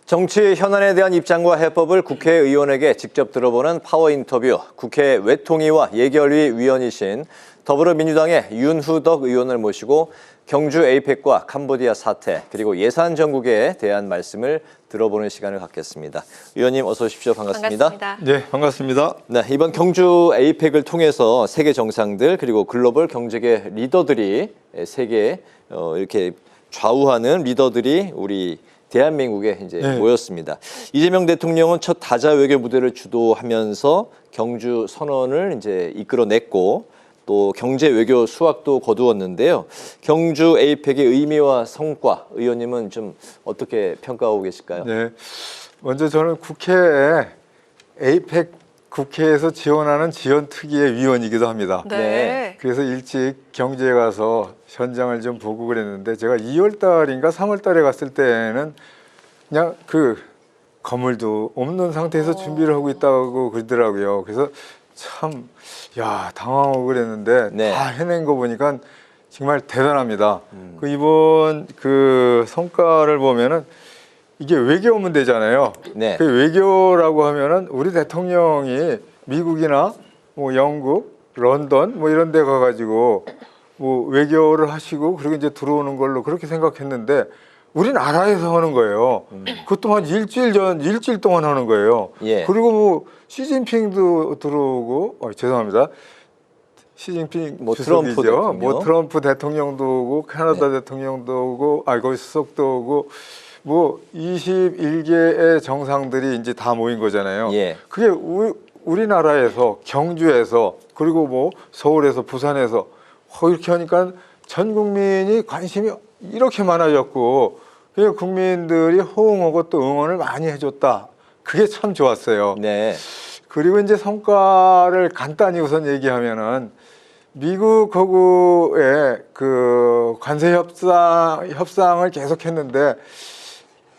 정치 현안에 대한 입장과 해법을 국회의원에게 직접 들어보는 파워 인터뷰. 국회 외통위와 예결위 위원이신 더불어민주당의 윤후덕 의원을 모시고 경주 에이펙과 캄보디아 사태 그리고 예산 정국에 대한 말씀을 들어보는 시간을 갖겠습니다. 의원님 어서 오십시오. 반갑습니다. 네, 반갑습니다. 네, 이번 경주 에이펙을 통해서 세계 정상들 그리고 글로벌 경제계 리더들이 세계 이렇게 좌우하는 리더들이 우리 대한민국에 이제 모였습니다. 이재명 대통령은 첫 다자 외교 무대를 주도하면서 경주 선언을 이제 이끌어냈고 또 경제 외교 수확도 거두었는데요. 경주 에이펙의 의미와 성과 의원님은 좀 어떻게 평가하고 계실까요? 네, 먼저 저는 국회에 에이펙 국회에서 지원하는 지원특위의 위원이기도 합니다. 네. 그래서 일찍 경주에 가서 현장을 좀 보고 그랬는데 제가 2월 달인가 3월 달에 갔을 때는 그냥 그 건물도 없는 상태에서 준비를 하고 있다고 그러더라고요. 그래서 참 당황하고 그랬는데 다 해낸 거 보니까 정말 대단합니다. 그 이번 그 성과를 보면은 이게 외교 문제잖아요. 그 외교라고 하면은 우리 대통령이 미국이나 뭐 영국, 런던 뭐 이런 데 가가지고 뭐 외교를 하시고 그리고 이제 들어오는 걸로 그렇게 생각했는데 우리나라에서 하는 거예요. 그것도 한 일주일 동안 하는 거예요. 그리고 뭐 시진핑도 들어오고 죄송합니다. 시진핑 주석이죠. 뭐 트럼프 대통령도 오고 캐나다 대통령도 오고 거기 수석도 오고 뭐 21개의 정상들이 이제 다 모인 거잖아요. 그게 우리나라에서 경주에서 그리고 뭐 서울에서 부산에서 이렇게 하니까 전 국민이 관심이 이렇게 많아졌고 그 국민들이 호응하고 또 응원을 많이 해줬다. 그게 참 좋았어요. 그리고 이제 성과를 간단히 우선 얘기하면은 미국하고의 그 관세 협상을 계속했는데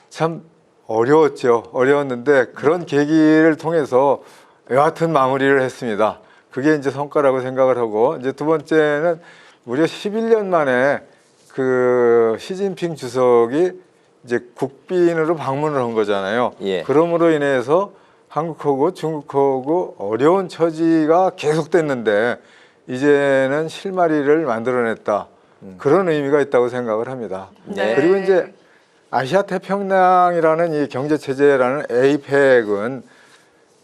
참 어려웠는데 그런 계기를 통해서 여하튼 마무리를 했습니다. 그게 이제 성과라고 생각을 하고 이제 두 번째는 무려 11년 만에 그 시진핑 주석이 이제 국빈으로 방문을 한 거잖아요. 그럼으로 인해서 한국하고 중국하고 어려운 처지가 계속됐는데 이제는 실마리를 만들어냈다. 그런 의미가 있다고 생각을 합니다. 그리고 이제 아시아 태평양이라는 이 경제 체제라는 에이펙은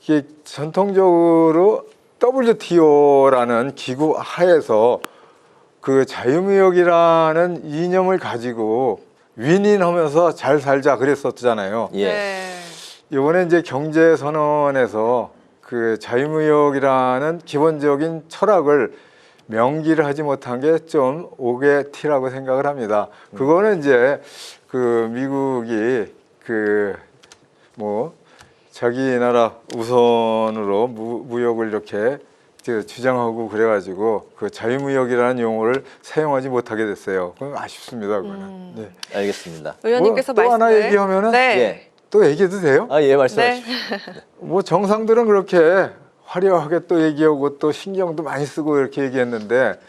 이게 전통적으로 WTO라는 기구 하에서 그 자유무역이라는 이념을 가지고 윈윈하면서 잘 살자 그랬었잖아요. 이번에 이제 경제선언에서 그 자유무역이라는 기본적인 철학을 명기를 하지 못한 게 좀 옥의 티라고 생각을 합니다. 그거는 이제 그 미국이 그 뭐 자기 나라 우선으로 무역을 이렇게 주장하고 그래가지고 그 자유무역이라는 용어를 사용하지 못하게 됐어요. 그건 아쉽습니다. 그거는. 알겠습니다. 의원님께서 또 하나 얘기하면은 또 얘기해도 돼요? 말씀하십시오. 뭐 정상들은 그렇게 화려하게 또 얘기하고 또 신경도 많이 쓰고 이렇게 얘기했는데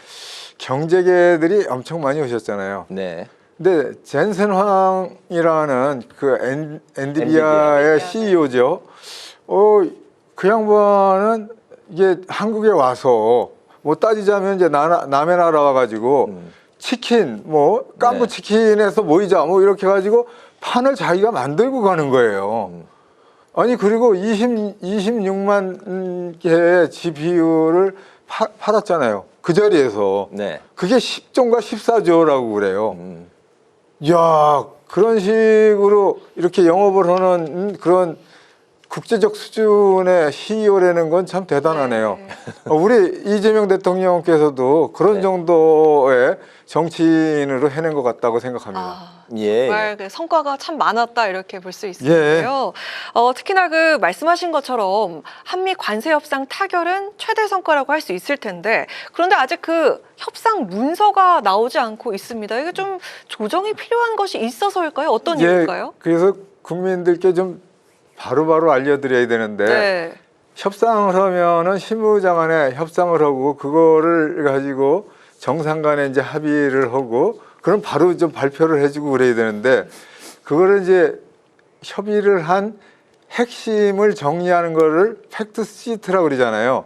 경제계들이 엄청 많이 오셨잖아요. 근데 젠센 황이라는 그 엔비디아의 CEO죠. 그 양반은 이게 한국에 와서 뭐 따지자면 이제 남의 나라 와가지고 치킨 뭐 깐부 치킨에서 모이자 뭐 이렇게 가지고 판을 자기가 만들고 가는 거예요. 아니 그리고 26만 개의 GPU를 팔았잖아요. 그 자리에서. 그게 10조인가 14조라고 그래요. 이야, 그런 식으로 이렇게 영업을 하는 그런 국제적 수준의 CEO라는 건 참 대단하네요. 우리 이재명 대통령께서도 그런 정도의 정치인으로 해낸 것 같다고 생각합니다. 정말 그 성과가 참 많았다 이렇게 볼 수 있는데요. 특히나 그 말씀하신 것처럼 한미 관세 협상 타결은 최대 성과라고 할 수 있을 텐데 그런데 아직 그 협상 문서가 나오지 않고 있습니다. 이게 좀 조정이 필요한 것이 있어서일까요? 어떤 이유일까요? 그래서 국민들께 좀 바로바로 알려드려야 되는데 협상을 하면은 실무장관에 협상을 하고 그거를 가지고 정상 간에 이제 합의를 하고 그럼 바로 좀 발표를 해주고 그래야 되는데 그거를 이제 협의를 한 핵심을 정리하는 거를 팩트 시트라고 그러잖아요.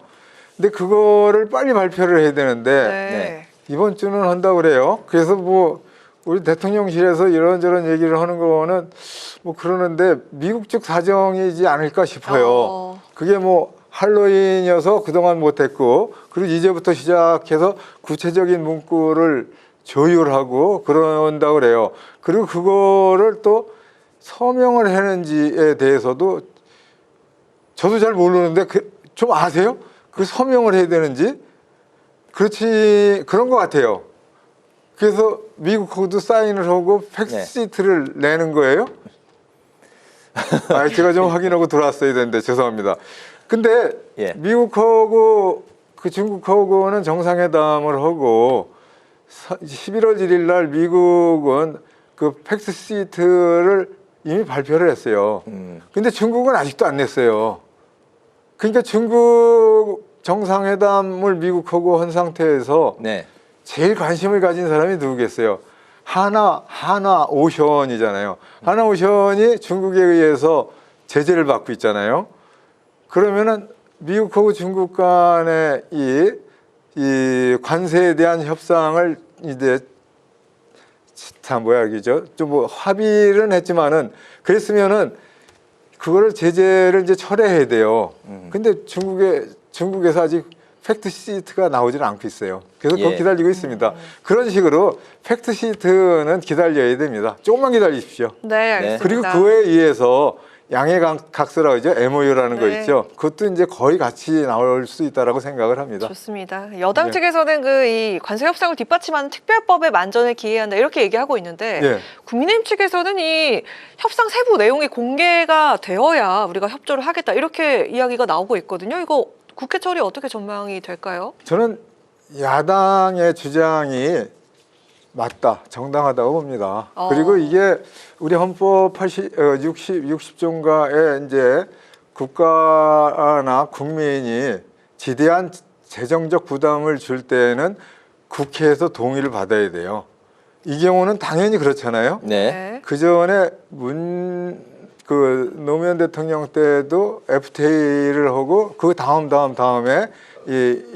근데 그거를 빨리 발표를 해야 되는데 네. 이번 주는 한다고 그래요. 그래서 뭐 우리 대통령실에서 이런저런 얘기를 하는 거는 뭐 그러는데 미국 측 사정이지 않을까 싶어요. 그게 뭐 할로윈이어서 그동안 못했고, 그리고 이제부터 시작해서 구체적인 문구를 조율하고 그런다고 그래요. 그리고 그거를 또 서명을 했는지에 대해서도 저도 잘 모르는데 좀 아세요? 그 서명을 해야 되는지? 그렇지, 그런 것 같아요. 그래서 미국하고도 사인을 하고 팩시트를 내는 거예요? 제가 좀 확인하고 들어왔어야 되는데 죄송합니다. 근데 미국하고 그 중국하고는 정상회담을 하고 11월 1일 날 미국은 그 팩시트를 이미 발표를 했어요. 근데 중국은 아직도 안 냈어요. 그러니까 중국 정상회담을 미국하고 한 상태에서 제일 관심을 가진 사람이 누구겠어요? 하나오션이잖아요. 하나오션이 중국에 의해서 제재를 받고 있잖아요. 그러면은 미국하고 중국 간의 이 관세에 대한 협상을 이제 좀 뭐 합의를 했지만은 그랬으면은 그거를 제재를 이제 철회해야 돼요. 근데 중국에서 아직 팩트 시트가 나오지는 않고 있어요. 그래서 그거 기다리고 있습니다. 그런 식으로 팩트 시트는 기다려야 됩니다. 조금만 기다리십시오. 네, 알겠습니다. 그리고 그에 의해서 양해각서라고 하죠. MOU라는 거 있죠. 그것도 이제 거의 같이 나올 수 있다라고 생각을 합니다. 좋습니다. 여당 측에서는 그 이 관세 협상을 뒷받침하는 특별법에 만전을 기해한다 이렇게 얘기하고 있는데 국민의힘 측에서는 이 협상 세부 내용이 공개가 되어야 우리가 협조를 하겠다 이렇게 이야기가 나오고 있거든요. 이거 국회 처리 어떻게 전망이 될까요? 저는 야당의 주장이 맞다, 정당하다고 봅니다. 그리고 이게 우리 헌법 60조인가에 이제 국가나 국민이 지대한 재정적 부담을 줄 때는 국회에서 동의를 받아야 돼요. 이 경우는 당연히 그렇잖아요. 그 전에 노무현 대통령 때도 FTA를 하고 그 다음에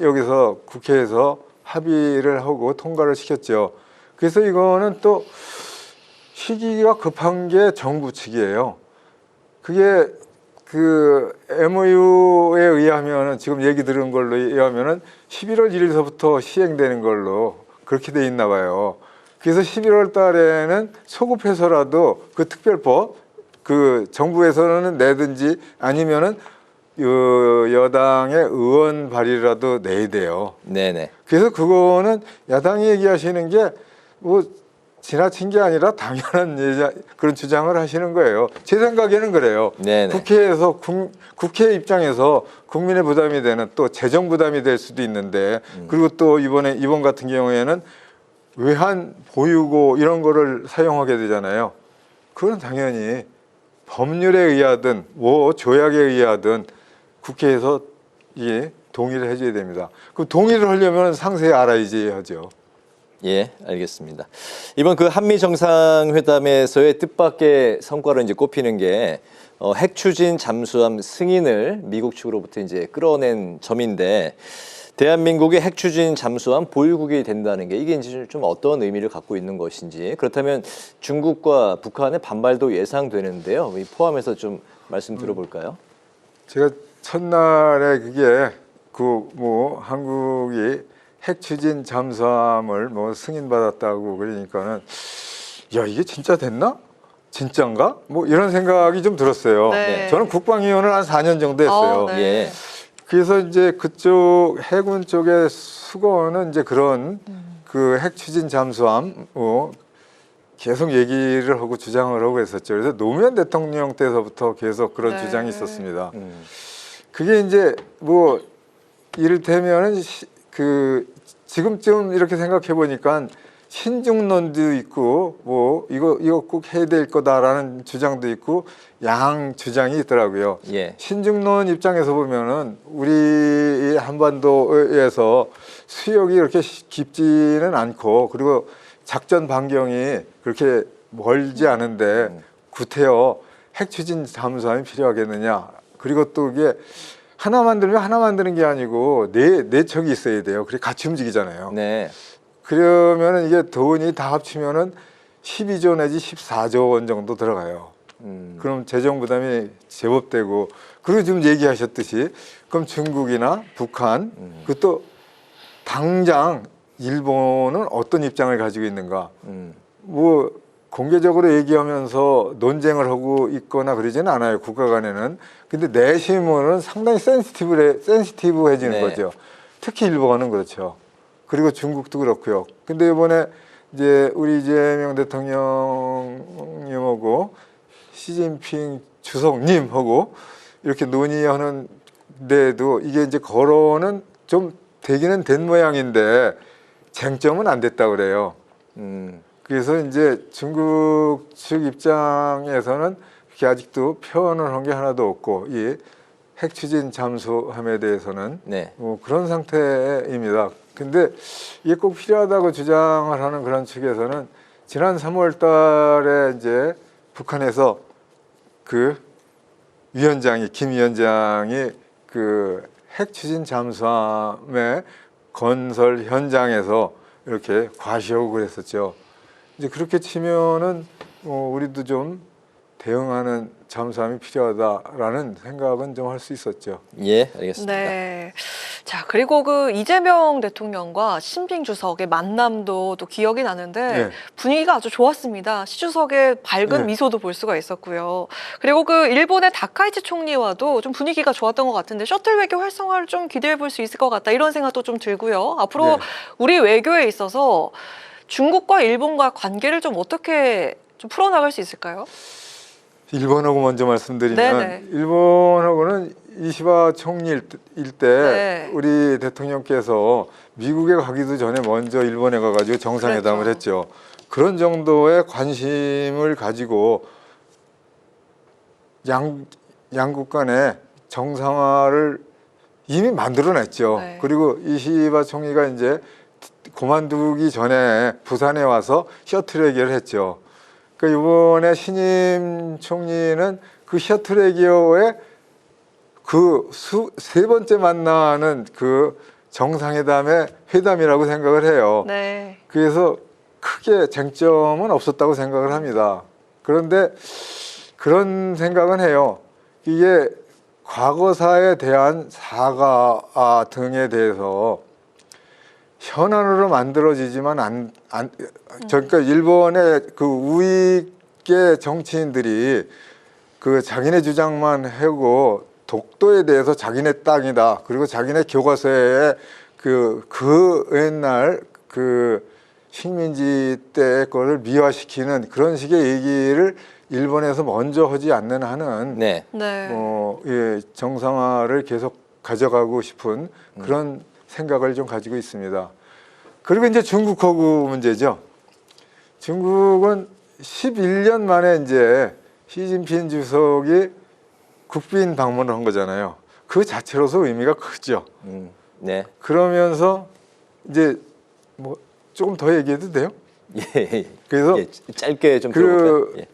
여기서 국회에서 합의를 하고 통과를 시켰죠. 그래서 이거는 또 시기가 급한 게 정부 측이에요. 그게 그 MOU에 의하면은 지금 얘기 들은 걸로 의하면은 11월 1일서부터 시행되는 걸로 그렇게 돼 있나 봐요. 그래서 11월 달에는 소급해서라도 그 특별법 그 정부에서는 내든지 아니면은 여당의 의원 발의라도 내야 돼요. 그래서 그거는 야당이 얘기하시는 게 뭐 지나친 게 아니라 당연한 그런 주장을 하시는 거예요. 제 생각에는 그래요. 국회에서 국회 입장에서 국민의 부담이 되는 또 재정 부담이 될 수도 있는데 그리고 또 이번 같은 경우에는 외환 보유고 이런 거를 사용하게 되잖아요. 그건 당연히 법률에 의하든 뭐 조약에 의하든 국회에서 동의를 해줘야 됩니다. 그 동의를 하려면 상세히 알아야지 하죠. 알겠습니다. 이번 그 한미 정상회담에서의 뜻밖의 성과로 이제 꼽히는 게 핵 추진 잠수함 승인을 미국 측으로부터 이제 끌어낸 점인데 대한민국의 핵 추진 잠수함 보유국이 된다는 게 이게 이제 좀 어떤 의미를 갖고 있는 것인지 그렇다면 중국과 북한의 반발도 예상되는데요. 이 포함해서 좀 말씀 들어볼까요? 제가 첫날에 그게 한국이 핵 추진 잠수함을 승인받았다고 그러니까는 야 이게 진짜 됐나? 진짠가? 이런 생각이 좀 들었어요. 저는 국방위원을 한 4년 정도 했어요. 그래서 이제 그쪽 해군 쪽의 수거는 이제 그런 그 핵 추진 잠수함 계속 얘기를 하고 주장을 하고 했었죠. 그래서 노무현 대통령 때서부터 계속 그런 주장이 있었습니다. 그게 이제 이를테면은 지금쯤 이렇게 생각해 보니까 신중론도 있고 이거 꼭 해야 될 거다라는 주장도 있고 양 주장이 있더라고요. 신중론 입장에서 보면은 우리 한반도에서 수역이 이렇게 깊지는 않고 그리고 작전 반경이 그렇게 멀지 않은데 구태여 핵 추진 잠수함이 필요하겠느냐. 그리고 또 이게 하나 만들면 하나 만드는 게 아니고 네 척이 있어야 돼요. 그래 같이 움직이잖아요. 네. 그러면은 이게 돈이 다 합치면은 12조 내지 14조 원 정도 들어가요. 그럼 재정 부담이 제법 되고, 그리고 지금 얘기하셨듯이 그럼 중국이나 북한, 그것도 당장 일본은 어떤 입장을 가지고 있는가? 뭐 공개적으로 얘기하면서 논쟁을 하고 있거나 그러지는 않아요, 국가 간에는. 근데 내심으로는 상당히 센시티브해지는 네. 거죠. 특히 일본은 그렇죠. 그리고 중국도 그렇고요. 근데 이번에 이제 우리 이재명 대통령님하고 시진핑 주석님하고 이렇게 논의하는 데도 이게 이제 거론은 좀 되기는 된 모양인데 쟁점은 안 됐다 그래요. 그래서 이제 중국 측 입장에서는 그렇게 아직도 표현을 한 게 하나도 없고, 이 핵 추진 잠수함에 대해서는 네. 뭐 그런 상태입니다. 근데 이게 꼭 필요하다고 주장을 하는 그런 측에서는 지난 3월 달에 이제 북한에서 그 위원장이, 김 위원장이 그 핵 추진 잠수함의 건설 현장에서 이렇게 과시하고 그랬었죠. 이제 그렇게 치면은 우리도 좀 대응하는 잠수함이 필요하다라는 생각은 좀 할 수 있었죠. 예, 알겠습니다. 네. 자, 그리고 그 이재명 대통령과 시진핑 주석의 만남도 또 기억이 나는데 네. 분위기가 아주 좋았습니다. 시 주석의 밝은 네. 미소도 볼 수가 있었고요. 그리고 그 일본의 다카이치 총리와도 좀 분위기가 좋았던 것 같은데 셔틀 외교 활성화를 좀 기대해 볼 수 있을 것 같다, 이런 생각도 좀 들고요. 앞으로 네. 우리 외교에 있어서 중국과 일본과 관계를 좀 어떻게 좀 풀어나갈 수 있을까요? 일본하고 먼저 말씀드리면, 네네. 일본하고는 이시바 총리일 때 네. 우리 대통령께서 미국에 가기도 전에 먼저 일본에 가가지고 정상회담을 그랬죠. 했죠. 그런 정도의 관심을 가지고 양국 간의 정상화를 이미 만들어냈죠. 네. 그리고 이시바 총리가 이제 그만두기 전에 부산에 와서 셔틀 얘기를 했죠. 그러니까 이번에 신임 총리는 그 셔틀 외교의 그 세 번째 만나는 그 정상회담의 회담이라고 생각을 해요. 네. 그래서 크게 쟁점은 없었다고 생각을 합니다. 그런데 그런 생각은 해요. 이게 과거사에 대한 사과 등에 대해서 현안으로 만들어지지만 그러니까 일본의 그 우익계 정치인들이 그 자기네 주장만 하고 독도에 대해서 자기네 땅이다, 그리고 자기네 교과서에 그 옛날 그 식민지 때 거를 미화시키는 그런 식의 얘기를 일본에서 먼저 하지 않는 한은 네. 네. 예, 정상화를 계속 가져가고 싶은 그런 생각을 좀 가지고 있습니다. 그리고 이제 중국하고 문제죠. 중국은 11년 만에 이제 시진핑 주석이 국빈 방문을 한 거잖아요. 그 자체로서 의미가 크죠. 네. 그러면서 이제 뭐 조금 더 얘기해도 돼요? 예. 그래서 예, 짧게 좀 그 들어볼까요? 예.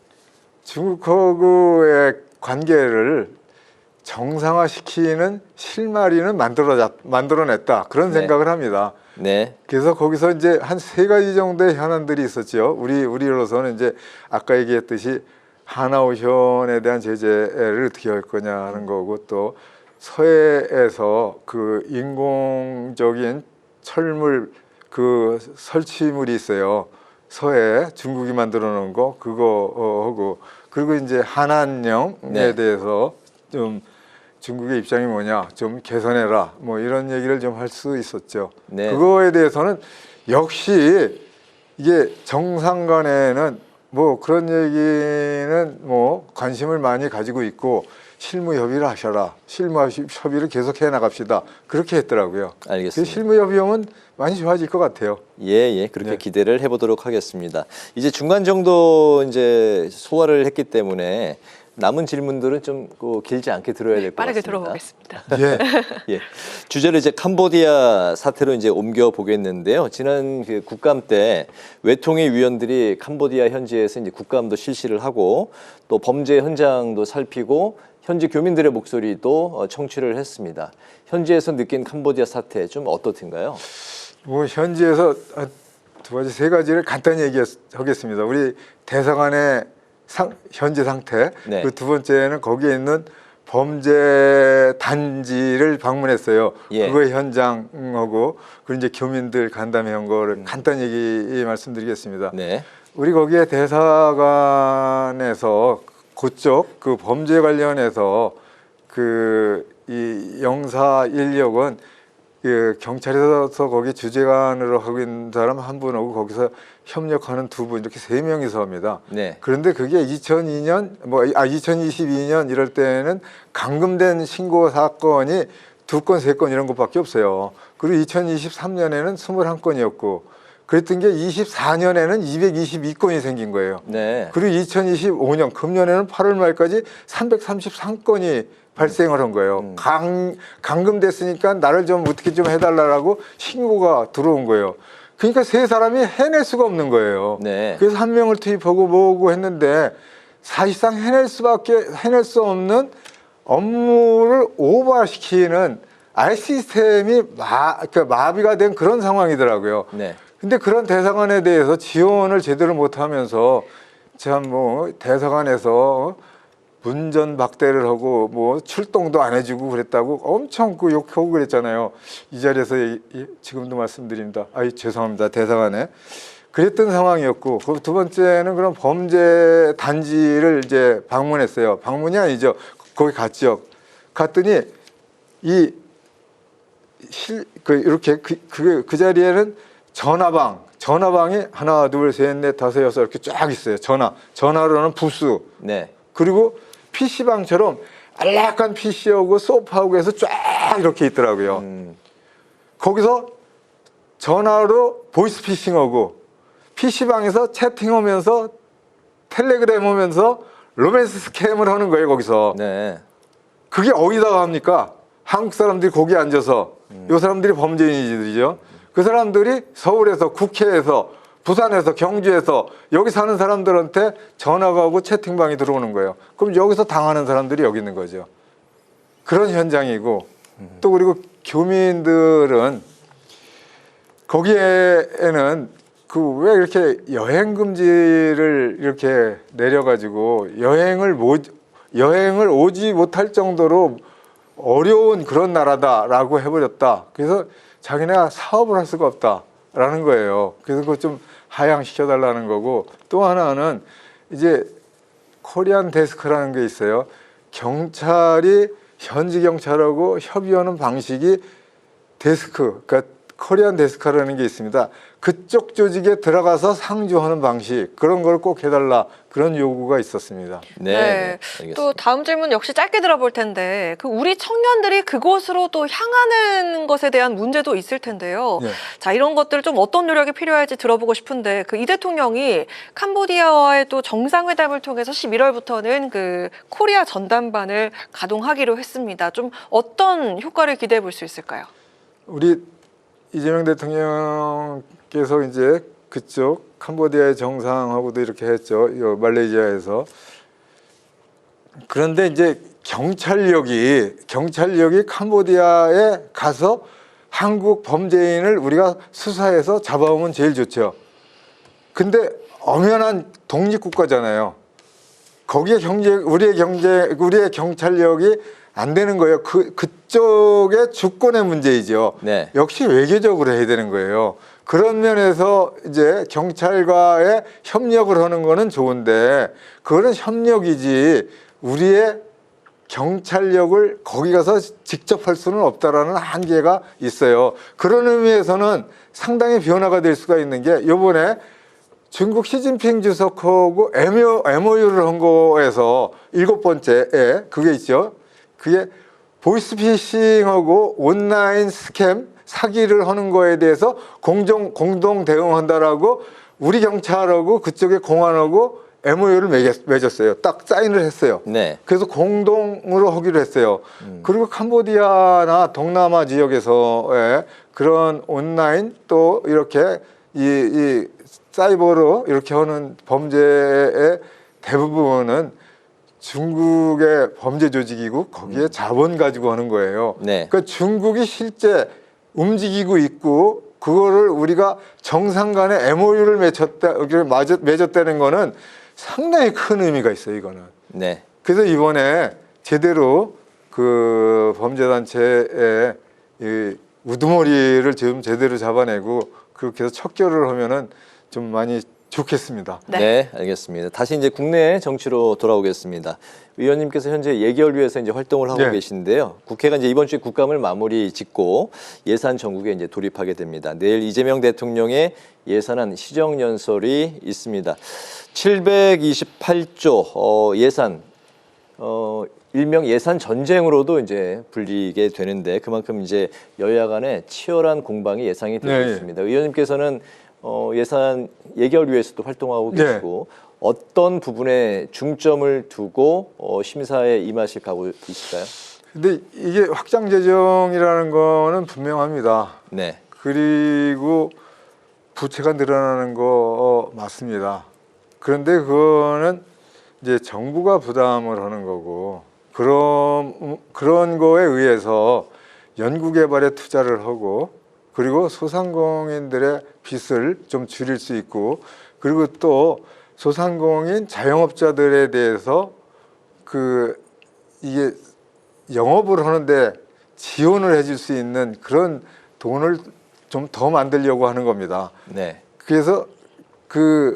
중국하고의 관계를 정상화시키는 실마리는 만들어냈다, 그런 네. 생각을 합니다. 네. 그래서 거기서 이제 한 3가지 정도의 현안들이 있었죠. 우리로서는 이제 아까 얘기했듯이 하나오션에 대한 제재를 어떻게 할 거냐 하는 거고, 또 서해에서 그 인공적인 철물 그 설치물이 있어요. 서해 중국이 만들어 놓은 거 그거 하고, 그리고 이제 한한령에 네. 대해서 좀 중국의 입장이 뭐냐 좀 개선해라, 뭐 이런 얘기를 좀 할 수 있었죠. 네. 그거에 대해서는 역시 이게 정상 간에는 뭐 그런 얘기는 뭐 관심을 많이 가지고 있고, 실무 협의를 하셔라, 실무 협의를 계속 해 나갑시다, 그렇게 했더라고요. 알겠습니다. 실무 협의하면 많이 좋아질 것 같아요. 예, 그렇게 네. 기대를 해보도록 하겠습니다. 이제 중간 정도 이제 소화를 했기 때문에 남은 질문들은 좀 길지 않게 들어야 될 것 같습니다. 빠르게 들어보겠습니다. 예. 예. 주제를 이제 캄보디아 사태로 이제 옮겨 보겠는데요. 지난 그 국감 때 외통위 위원들이 캄보디아 현지에서 이제 국감도 실시를 하고 또 범죄 현장도 살피고 현지 교민들의 목소리도 청취를 했습니다. 현지에서 느낀 캄보디아 사태 좀 어떻든가요? 뭐 현지에서 두 가지 세 가지를 간단히 얘기하겠습니다. 우리 대사관의 현재 상태. 네. 그 두 번째는 거기에 있는 범죄 단지를 방문했어요. 예. 그거의 현장하고 그리고 이제 교민들 간담회한 거를 간단히 말씀드리겠습니다. 네. 우리 거기에 대사관에서 그쪽 그 범죄 관련해서 이 영사 인력은 그 경찰에서 거기 주재관으로 하고 있는 사람 한 분하고 거기서 협력하는 두 분 이렇게 세 명이서 합니다. 네. 그런데 그게 2022년 이럴 때는 감금된 신고 사건이 2건, 3건 이런 것밖에 없어요. 그리고 2023년에는 21건이었고 그랬던 게 24년에는 222건이 생긴 거예요. 네. 그리고 2025년 금년에는 8월 말까지 333건이 발생을 한 거예요. 감금됐으니까 나를 좀 어떻게 좀 해달라고 신고가 들어온 거예요. 그러니까 세 사람이 해낼 수가 없는 거예요. 네. 그래서 한 명을 투입하고 뭐고 했는데 사실상 해낼 수 없는 업무를 오버시키는 아예 시스템이 마비가 된 그런 상황이더라고요. 네. 근데 그런 대사관에 대해서 지원을 제대로 못하면서 참 뭐 대사관에서 문전박대를 하고 뭐 출동도 안 해주고 그랬다고 엄청 욕하고 그랬잖아요. 이 자리에서 지금도 말씀드립니다. 죄송합니다. 대사관에 그랬던 상황이었고 그 두 번째는 그런 범죄 단지를 이제 방문했어요. 방문이 아니죠. 거기 갔죠. 갔더니 이렇게 그 자리에는 전화방이 하나, 둘, 셋, 넷, 다섯, 여섯 이렇게 쫙 있어요. 전화로는 부스. 네. 그리고 PC방처럼 안락한 PC하고 소파하고 해서 쫙 이렇게 있더라고요. 거기서 전화로 보이스피싱하고 PC방에서 채팅하면서 텔레그램 하면서 로맨스 스캠을 하는 거예요. 거기서. 네. 그게 어디다가 합니까? 한국 사람들이 거기 앉아서 이 사람들이 범죄인들이죠. 그 사람들이 서울에서 국회에서 부산에서 경주에서 여기 사는 사람들한테 전화가 오고 채팅방이 들어오는 거예요. 그럼 여기서 당하는 사람들이 여기 있는 거죠. 그런 현장이고 또 그리고 교민들은 거기에는 왜 이렇게 여행 금지를 이렇게 내려가지고 여행을 오지 못할 정도로 어려운 그런 나라다라고 해버렸다. 그래서 자기네가 사업을 할 수가 없다라는 거예요. 그래서 그거 좀 하향시켜달라는 거고 또 하나는 이제 코리안 데스크라는 게 있어요. 경찰이 현지 경찰하고 협의하는 방식이 데스크, 그러니까 코리안 데스크라는 게 있습니다. 그쪽 조직에 들어가서 상주하는 방식 그런 걸 꼭 해달라 그런 요구가 있었습니다. 네. 또 다음 질문 역시 짧게 들어볼 텐데 우리 청년들이 그곳으로 또 향하는 것에 대한 문제도 있을 텐데요. 네. 자, 이런 것들 좀 어떤 노력이 필요할지 들어보고 싶은데 이 대통령이 캄보디아와의 또 정상회담을 통해서 11월부터는 코리아 전담반을 가동하기로 했습니다. 좀 어떤 효과를 기대해 볼 수 있을까요? 우리 이재명 대통령께서 이제 그쪽 캄보디아의 정상하고도 이렇게 했죠. 말레이시아에서. 그런데 이제 경찰력이 캄보디아에 가서 한국 범죄인을 우리가 수사해서 잡아오면 제일 좋죠. 근데 엄연한 독립국가잖아요. 거기에 우리의 경찰력이 안 되는 거예요. 그쪽의 주권의 문제이죠. 네. 역시 외교적으로 해야 되는 거예요. 그런 면에서 이제 경찰과의 협력을 하는 거는 좋은데 그거는 협력이지 우리의 경찰력을 거기 가서 직접 할 수는 없다라는 한계가 있어요. 그런 의미에서는 상당히 변화가 될 수가 있는 게 이번에 중국 시진핑 주석하고 MOU를 한 거에서 7번째에 그게 있죠. 그게 보이스피싱하고 온라인 스캠 사기를 하는 거에 대해서 공동 대응한다라고 우리 경찰하고 그쪽의 공안하고 MOU를 맺었어요. 딱 사인을 했어요. 네. 그래서 공동으로 하기로 했어요. 그리고 캄보디아나 동남아 지역에서의 그런 온라인 또 이렇게 이 사이버로 이렇게 하는 범죄의 대부분은 중국의 범죄 조직이고 거기에 자본 가지고 하는 거예요. 네. 그러니까 중국이 실제 움직이고 있고 그거를 우리가 정상 간에 MOU를 맺었다는 거는 상당히 큰 의미가 있어요, 이거는. 네. 그래서 이번에 제대로 그 범죄단체의 이 우두머리를 좀 제대로 잡아내고 그렇게 해서 척결을 하면은 좀 많이 좋겠습니다. 네, 알겠습니다. 다시 이제 국내 정치로 돌아오겠습니다. 의원님께서 현재 예결위에서 이제 활동을 하고 네. 계신데요. 국회가 이제 이번 주에 국감을 마무리 짓고 예산 전국에 이제 돌입하게 됩니다. 내일 이재명 대통령의 예산안 시정연설이 있습니다. 728조 예산 일명 예산 전쟁으로도 이제 불리게 되는데 그만큼 이제 여야 간의 치열한 공방이 예상이 되고 네. 있습니다. 의원님께서는 예산 예결위에서도 활동하고 네. 계시고 어떤 부분에 중점을 두고 심사에 임하실 각오이실까요? 근데 이게 확장 재정이라는 거는 분명합니다. 네, 그리고 부채가 늘어나는 거 맞습니다. 그런데 그거는 이제 정부가 부담을 하는 거고 그런 거에 의해서 연구개발에 투자를 하고 그리고 소상공인들의 빚을 좀 줄일 수 있고 그리고 또 소상공인 자영업자들에 대해서 이게 영업을 하는데 지원을 해줄 수 있는 그런 돈을 좀 더 만들려고 하는 겁니다. 네, 그래서 그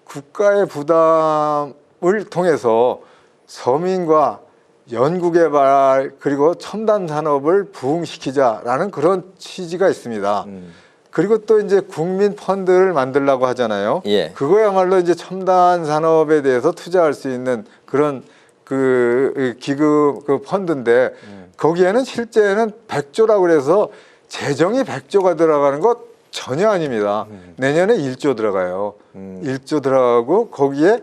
국가의 부담을 통해서 서민과 연구개발 그리고 첨단 산업을 부흥시키자라는 그런 취지가 있습니다. 그리고 또 이제 국민 펀드를 만들려고 하잖아요. 예. 그거야말로 이제 첨단 산업에 대해서 투자할 수 있는 그런 그 기금 그 펀드인데 거기에는 실제는 100조라고 그래서 재정이 100조가 들어가는 것 전혀 아닙니다. 내년에 1조 들어가요. 1조 들어가고 거기에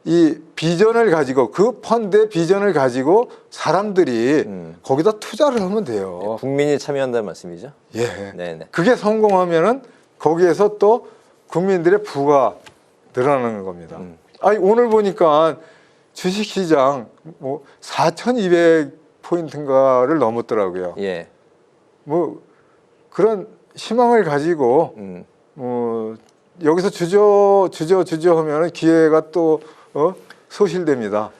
이 비전을 가지고 그 펀드의 비전을 가지고 사람들이 거기다 투자를 하면 돼요. 국민이 참여한다는 말씀이죠? 예. 네. 그게 성공하면은 거기에서 또 국민들의 부가 늘어나는 겁니다. 아니 오늘 보니까 주식시장 뭐 4,200포인트인가를 넘었더라고요. 예. 뭐 그런 희망을 가지고 여기서 주저 하면은 기회가 또 소실됩니다.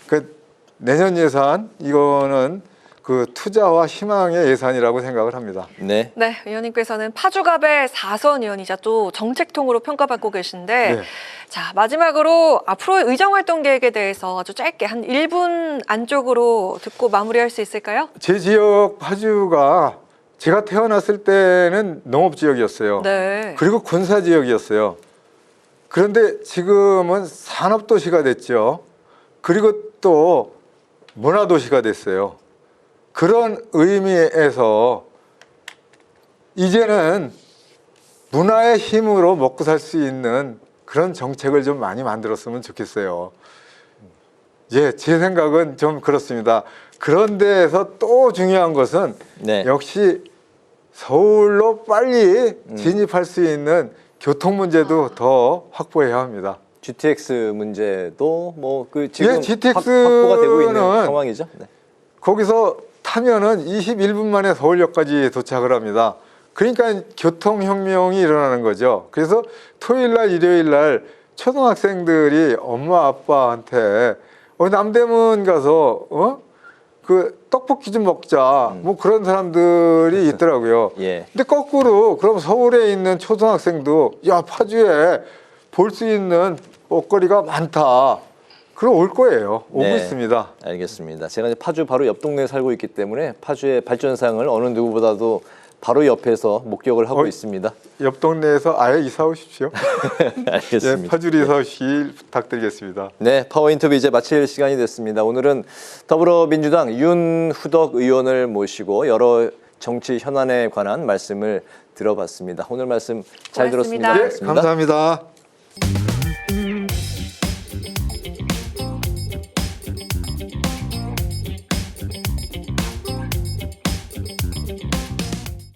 그 내년 예산 이거는 그 투자와 희망의 예산이라고 생각을 합니다. 네. 네, 의원님께서는 파주갑의 4선 의원이자 또 정책통으로 평가받고 계신데 네. 자, 마지막으로 앞으로의 의정활동 계획에 대해서 아주 짧게 한 1분 안쪽으로 듣고 마무리할 수 있을까요? 제 지역 파주가 제가 태어났을 때는 농업 지역이었어요. 네. 그리고 군사 지역이었어요. 그런데 지금은 산업 도시가 됐죠. 그리고 또 문화 도시가 됐어요. 그런 의미에서 이제는 문화의 힘으로 먹고 살 수 있는 그런 정책을 좀 많이 만들었으면 좋겠어요. 예, 제 생각은 좀 그렇습니다. 그런 데에서 또 중요한 것은 네. 역시 서울로 빨리 진입할 수 있는 교통 문제도 더 확보해야 합니다. GTX 문제도 뭐 그 지금 예, GTX 확보가 되고 있는 는 상황이죠. 네. 거기서 타면은 21분 만에 서울역까지 도착을 합니다. 그러니까 교통혁명이 일어나는 거죠. 그래서 토요일 날, 일요일 날 초등학생들이 엄마 아빠한테 남대문 가서 그 떡볶이 좀 먹자 뭐 그런 사람들이 있더라고요. 예. 근데 거꾸로 그럼 서울에 있는 초등학생도 야 파주에 볼 수 있는 먹거리가 많다. 그럼 올 거예요. 오고 네. 있습니다. 알겠습니다. 제가 이제 파주 바로 옆 동네에 살고 있기 때문에 파주의 발전상을 어느 누구보다도 바로 옆에서 목격을 하고 있습니다. 옆 동네에서 아예 이사 오십시오. 알겠습니다. 예, 파주로 이사 오시길 부탁드리겠습니다. 네, 파워 인터뷰 이제 마칠 시간이 됐습니다. 오늘은 더불어민주당 윤후덕 의원을 모시고 여러 정치 현안에 관한 말씀을 들어봤습니다. 오늘 말씀 잘 고맙습니다. 들었습니다. 예, 감사합니다.